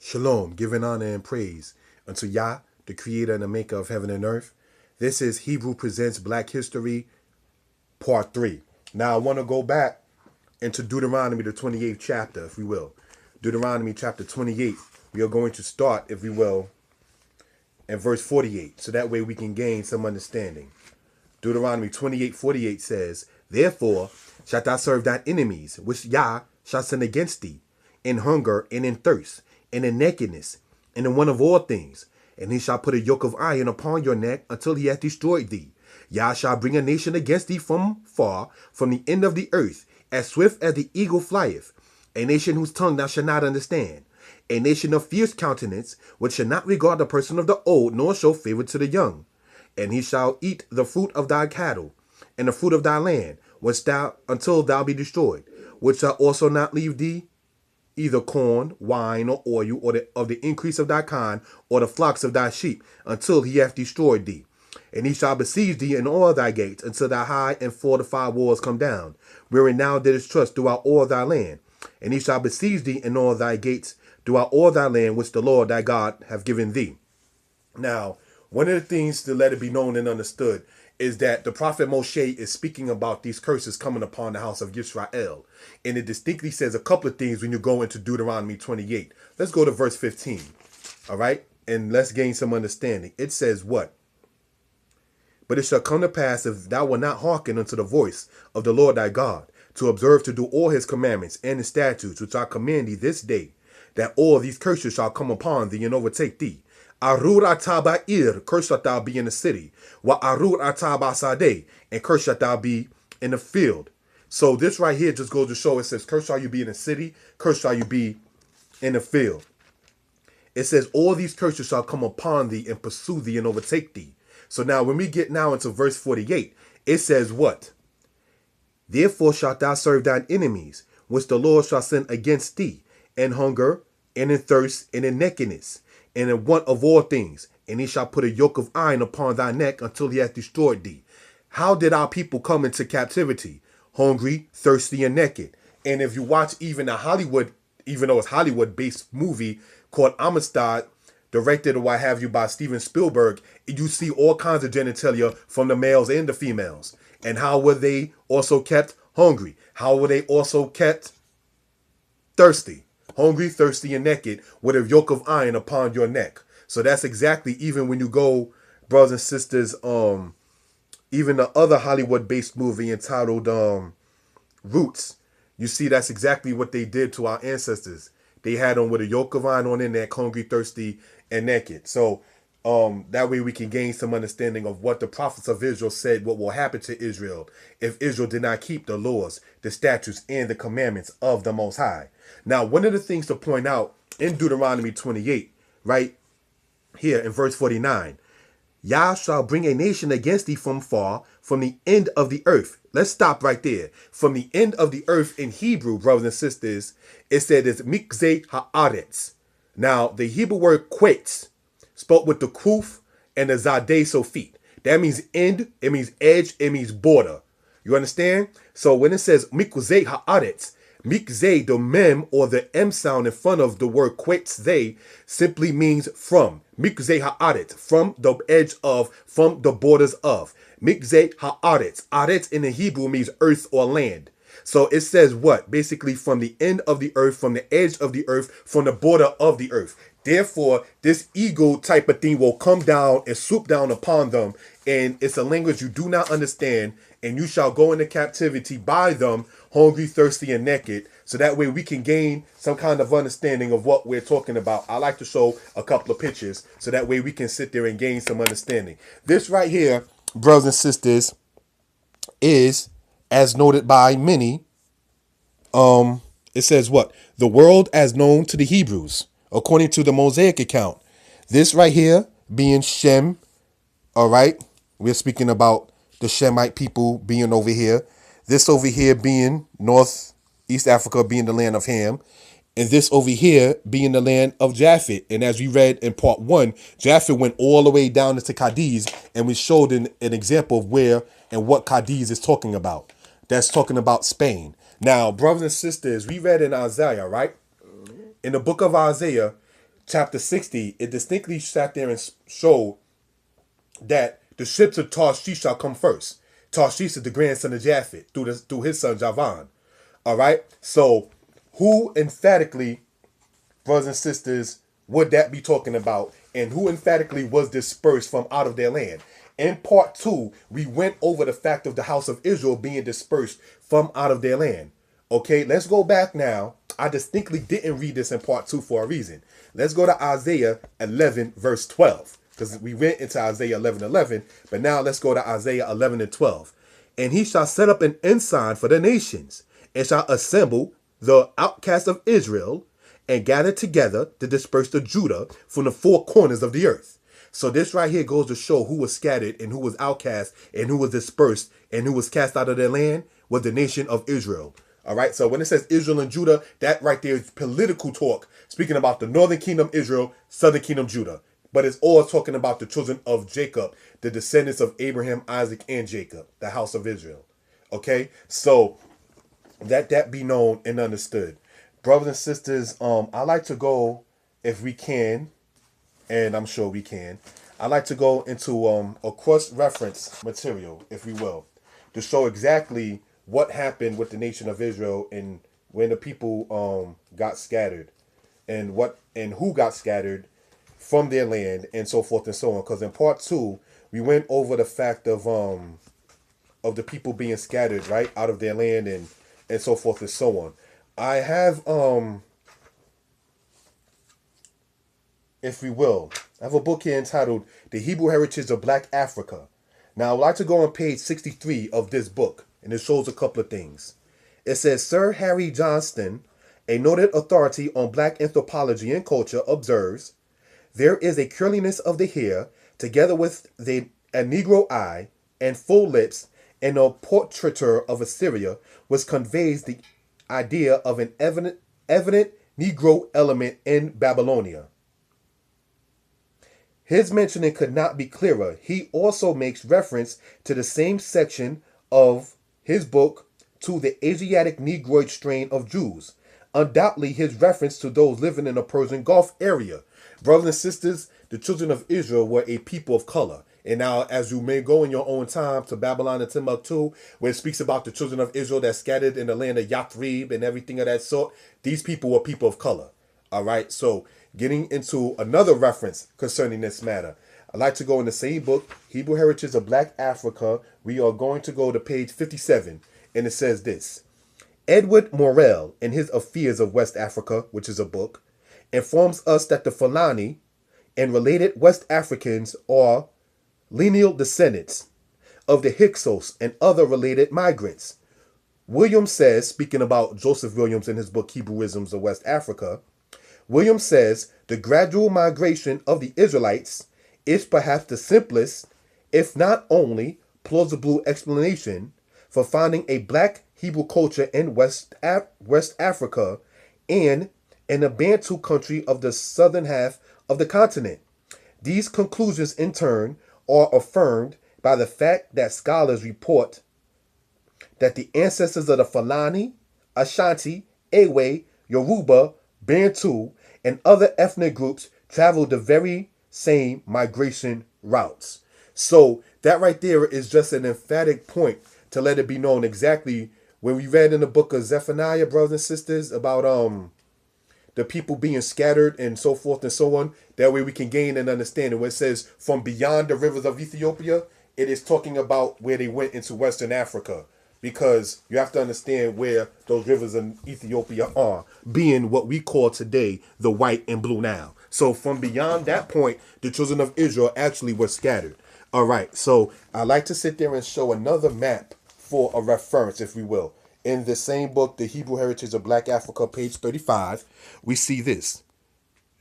Shalom, giving honor and praise unto Yah, the creator and the maker of heaven and earth. This is Hebrew Presents Black History, Part 3. Now, I want to go back into Deuteronomy, the 28th chapter, if we will. Deuteronomy chapter 28. We are going to start, if we will, in verse 48, so that way we can gain some understanding. Deuteronomy 28:48 says, Therefore shalt thou serve thine enemies, which Yah shall send against thee, in hunger and in thirst, and in nakedness, and in want of all things. And he shall put a yoke of iron upon your neck until he hath destroyed thee. Yah shall bring a nation against thee from far, from the end of the earth, as swift as the eagle flieth, a nation whose tongue thou shalt not understand, a nation of fierce countenance, which shall not regard the person of the old, nor show favor to the young. And he shall eat the fruit of thy cattle, and the fruit of thy land, which thou until thou be destroyed, which shall also not leave thee either corn, wine, or oil, or of the increase of thy kind, or the flocks of thy sheep, until he hath destroyed thee. And he shall besiege thee in all thy gates, until thy high and fortified walls come down, wherein thou didst trust throughout all thy land. And he shall besiege thee in all thy gates, throughout all thy land, which the Lord thy God hath given thee. Now, one of the things to let it be known and understood is that the prophet Moshe is speaking about these curses coming upon the house of Israel. And it distinctly says a couple of things when you go into Deuteronomy 28. Let's go to verse 15. All right? And let's gain some understanding. It says what? But it shall come to pass, if thou wilt not hearken unto the voice of the Lord thy God, to observe to do all his commandments and his statutes, which I command thee this day, that all these curses shall come upon thee and overtake thee. Arur ataba ir, cursed shalt thou be in the city. Wa arur ataba sadeh, and cursed shalt thou be in the field. So this right here just goes to show, it says, cursed shall you be in the city, cursed shall you be in the field. It says, all these curses shall come upon thee and pursue thee and overtake thee. So now when we get now into verse 48, it says what? Therefore shalt thou serve thine enemies, which the Lord shall send against thee, in hunger, and in thirst, and in nakedness, and in want of all things. And he shall put a yoke of iron upon thy neck until he hath destroyed thee. How did our people come into captivity? Hungry, thirsty, and naked. And if you watch even a Hollywood, even though it's Hollywood-based movie called Amistad, directed or what have you by Steven Spielberg, you see all kinds of genitalia from the males and the females. And how were they also kept hungry? How were they also kept thirsty? Hungry, thirsty, and naked, with a yoke of iron upon your neck. So that's exactly, even when you go, brothers and sisters, even the other Hollywood-based movie entitled Roots, you see that's exactly what they did to our ancestors. They had them with a yoke of iron on their neck, hungry, thirsty, and naked. So that way we can gain some understanding of what the prophets of Israel said what will happen to Israel if Israel did not keep the laws, the statutes, and the commandments of the Most High. Now, one of the things to point out in Deuteronomy 28, right here in verse 49, Yah shall bring a nation against thee from far, from the end of the earth. Let's stop right there. From the end of the earth in Hebrew, brothers and sisters, it said it's mikzeh haaretz. Now, the Hebrew word quetz, spoke with the kuf and the zadeh sofit. That means end, it means edge, it means border. You understand? So when it says mikzeh haaretz, mikzeh, the mem or the m sound in front of the word quetzeh simply means from. Mikzeh haaretz, from the edge of, from the borders of. Mikzeh haaretz. Aretz in the Hebrew means earth or land. So it says what? Basically from the end of the earth, from the edge of the earth, from the border of the earth. Therefore, this eagle type of thing will come down and swoop down upon them. And it's a language you do not understand. And you shall go into captivity by them, hungry, thirsty, and naked. So that way we can gain some kind of understanding of what we're talking about. I like to show a couple of pictures so that way we can sit there and gain some understanding. This right here, brothers and sisters, is, as noted by many, it says what? The world as known to the Hebrews, according to the Mosaic account. This right here being Shem, all right? We're speaking about the Shemite people being over here. This over here being Northeast Africa, being the land of Ham. And this over here being the land of Japheth. And as we read in part 1, Japheth went all the way down into Cadiz, and we showed an example of where and what Cadiz is talking about. That's talking about Spain. Now, brothers and sisters, we read in Isaiah, right? In the book of Isaiah, chapter 60, it distinctly sat there and showed that the ships of Tarshish shall come first. Tarshish is the grandson of Japhet through his son Javan. All right. So, who emphatically, brothers and sisters, would that be talking about? And who emphatically was dispersed from out of their land? In part 2, we went over the fact of the house of Israel being dispersed from out of their land. Okay, let's go back now. I distinctly didn't read this in part 2 for a reason. Let's go to Isaiah 11, verse 12. Because we went into Isaiah 11:11, but now let's go to Isaiah 11 and 12. And he shall set up an ensign for the nations, and shall assemble the outcasts of Israel, and gather together the dispersed of Judah from the four corners of the earth. So this right here goes to show who was scattered and who was outcast and who was dispersed and who was cast out of their land was the nation of Israel. All right. So when it says Israel and Judah, that right there is political talk, speaking about the northern kingdom Israel, southern kingdom Judah. But it's all talking about the children of Jacob, the descendants of Abraham, Isaac, and Jacob, the house of Israel. Okay. So that be known and understood. Brothers and sisters, I like to go, if we can, and I'm sure we can, I like to go into a cross-reference material, if we will, to show exactly what happened with the nation of Israel and when the people got scattered and who got scattered from their land and so forth and so on. Because in part 2, we went over the fact of the people being scattered, right, out of their land and so forth and so on. I have, if we will, I have a book here entitled The Hebrew Heritage of Black Africa. Now, I'd like to go on page 63 of this book, and it shows a couple of things. It says, Sir Harry Johnston, a noted authority on black anthropology and culture, observes, there is a curliness of the hair, together with a Negro eye and full lips, and a portraiture of Assyria, which conveys the idea of an evident Negro element in Babylonia. His mentioning could not be clearer. He also makes reference to the same section of his book to the Asiatic Negroid strain of Jews. Undoubtedly, his reference to those living in the Persian Gulf area. Brothers and sisters, the children of Israel were a people of color. And now, as you may go in your own time to Babylon and Timbuktu, where it speaks about the children of Israel that scattered in the land of Yathrib and everything of that sort, these people were people of color. All right, so getting into another reference concerning this matter, I'd like to go in the same book, Hebrew Heritage of Black Africa. We are going to go to page 57, and it says this. Edward Morel, in his Affairs of West Africa, which is a book, informs us that the Fulani and related West Africans are lineal descendants of the Hyksos and other related migrants. Williams says, speaking about Joseph Williams in his book Hebrewisms of West Africa, Williams says the gradual migration of the Israelites is perhaps the simplest, if not only, plausible explanation for finding a black Hebrew culture in West Africa and in the Bantu country of the southern half of the continent. These conclusions, in turn, are affirmed by the fact that scholars report that the ancestors of the Fulani, Ashanti, Ewe, Yoruba, Bantu, and other ethnic groups traveled the very same migration routes. So that right there is just an emphatic point to let it be known exactly when we read in the book of Zephaniah, brothers and sisters, about the people being scattered and so forth and so on. That way we can gain an understanding. When it says from beyond the rivers of Ethiopia, it is talking about where they went into Western Africa. Because you have to understand where those rivers in Ethiopia are, being what we call today the White and Blue Nile. So from beyond that point, the children of Israel actually were scattered. All right, so I like to sit there and show another map for a reference, if we will. In the same book, The Hebrew Heritage of Black Africa, page 35, we see this.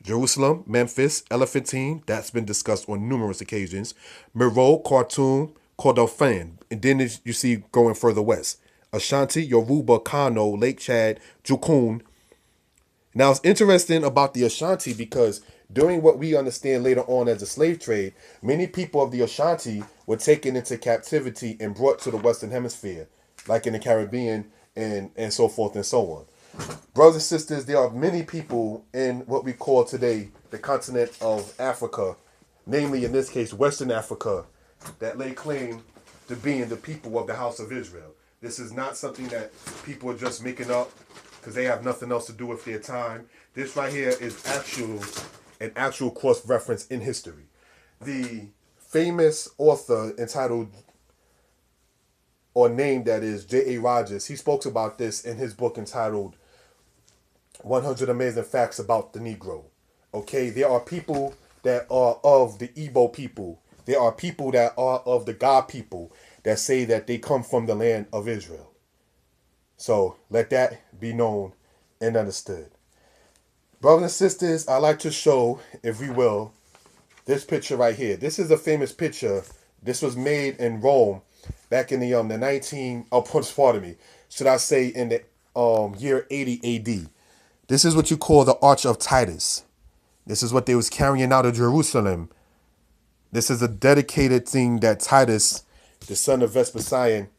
Jerusalem, Memphis, Elephantine, that's been discussed on numerous occasions. Meroe, Khartoum, Kordofan, and then you see going further west. Ashanti, Yoruba, Kano, Lake Chad, Jukun. Now it's interesting about the Ashanti because during what we understand later on as the slave trade, many people of the Ashanti were taken into captivity and brought to the Western Hemisphere, like in the Caribbean and so forth and so on. Brothers and sisters, there are many people in what we call today the continent of Africa, namely in this case Western Africa, that lay claim to being the people of the house of Israel. This is not something that people are just making up because they have nothing else to do with their time. This right here is an actual cross reference in history. The famous author entitled or named that is J.A. Rogers, he spoke about this in his book entitled 100 Amazing Facts About the Negro. Okay, there are people that are of the Igbo people. There are people that are of the God people that say that they come from the land of Israel. So let that be known and understood. Brothers and sisters, I like to show, if we will, this picture right here. This is a famous picture. This was made in Rome back in the 19, oh, pardon me, should I say in the year 80 AD. This is what you call the Arch of Titus. This is what they was carrying out of Jerusalem. This is a dedicated thing that Titus, the son of Vespasian,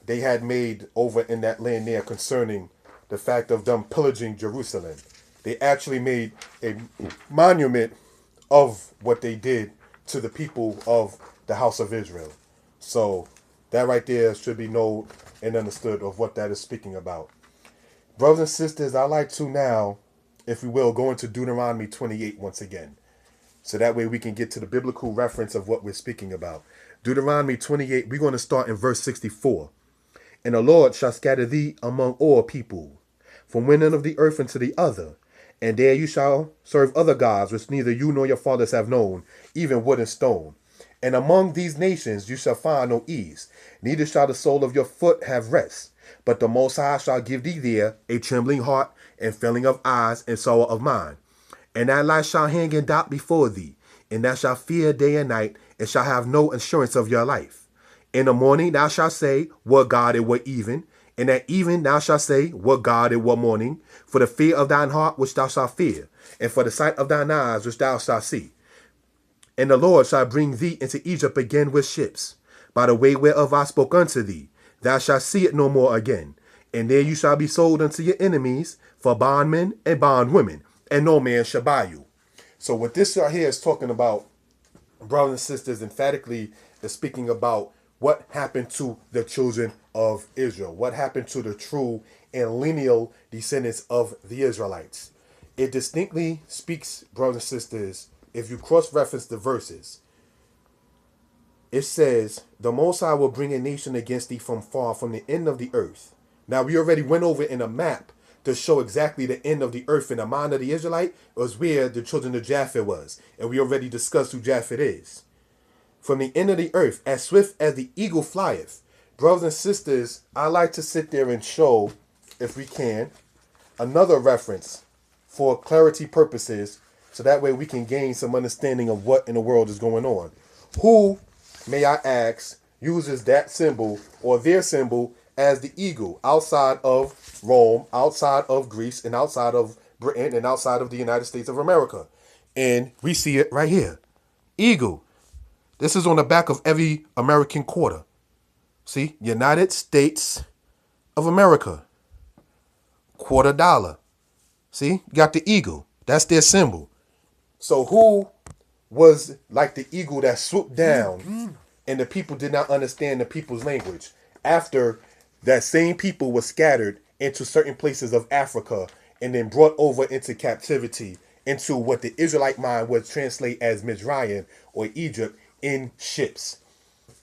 they had made over in that land there concerning the fact of them pillaging Jerusalem. They actually made a monument of what they did to the people of the house of Israel. So that right there should be known and understood of what that is speaking about. Brothers and sisters, I'd like to now, if we will, go into Deuteronomy 28 once again. So that way we can get to the biblical reference of what we're speaking about. Deuteronomy 28, we're going to start in verse 64. And the Lord shall scatter thee among all people, from one end of the earth unto the other. And there you shall serve other gods, which neither you nor your fathers have known, even wood and stone. And among these nations you shall find no ease, neither shall the sole of your foot have rest. But the Most High shall give thee there a trembling heart, and failing of eyes, and sorrow of mind. And thy life shall hang in doubt before thee, and thou shalt fear day and night, and shall have no assurance of your life. In the morning thou shalt say, what God it were even, and at even thou shalt say, what God it were morning, for the fear of thine heart which thou shalt fear, and for the sight of thine eyes which thou shalt see. And the Lord shall bring thee into Egypt again with ships, by the way whereof I spoke unto thee. Thou shalt see it no more again. And there you shall be sold unto your enemies for bondmen and bondwomen, and no man shall buy you. So what this right here is talking about, brothers and sisters, emphatically is speaking about what happened to the children of Israel, what happened to the true and lineal descendants of the Israelites. It distinctly speaks, brothers and sisters, if you cross-reference the verses, it says, the Most High will bring a nation against thee from far, from the end of the earth. Now, we already went over in a map to show exactly the end of the earth in the mind of the Israelite was where the children of Japheth was. And we already discussed who Japheth is. From the end of the earth, as swift as the eagle flieth. Brothers and sisters, I like to sit there and show, if we can, another reference for clarity purposes, so that way we can gain some understanding of what in the world is going on. Who, may I ask, uses that symbol or their symbol as the eagle outside of Rome, outside of Greece, and outside of Britain, and outside of the United States of America? And we see it right here. Eagle. This is on the back of every American quarter. See, United States of America. $quarter. See, you got the eagle. That's their symbol. So who was like the eagle that swooped down and the people did not understand the people's language after that same people was scattered into certain places of Africa and then brought over into captivity into what the Israelite mind would translate as Mizraim or Egypt in ships.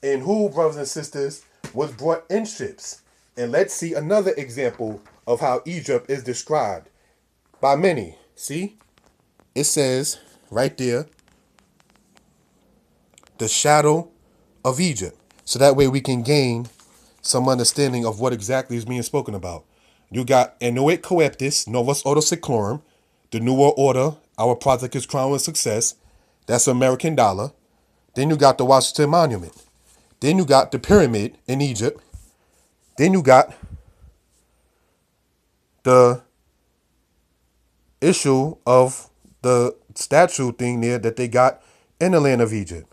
And who, brothers and sisters, was brought in ships? And let's see another example of how Egypt is described by many. See, it says right there, the shadow of Egypt. So that way we can gain some understanding of what exactly is being spoken about. You got Inuit Coeptis, Novus Ordo Seclorum, the New World Order, our project is crowned with success. That's American dollar. Then you got the Washington Monument. Then you got the pyramid in Egypt. Then you got the issue of the statue thing there that they got in the land of Egypt.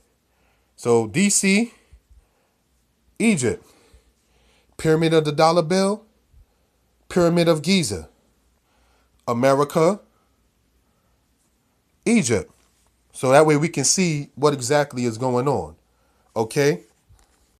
So DC, Egypt, Pyramid of the Dollar Bill, Pyramid of Giza. America, Egypt. So that way we can see what exactly is going on. Okay?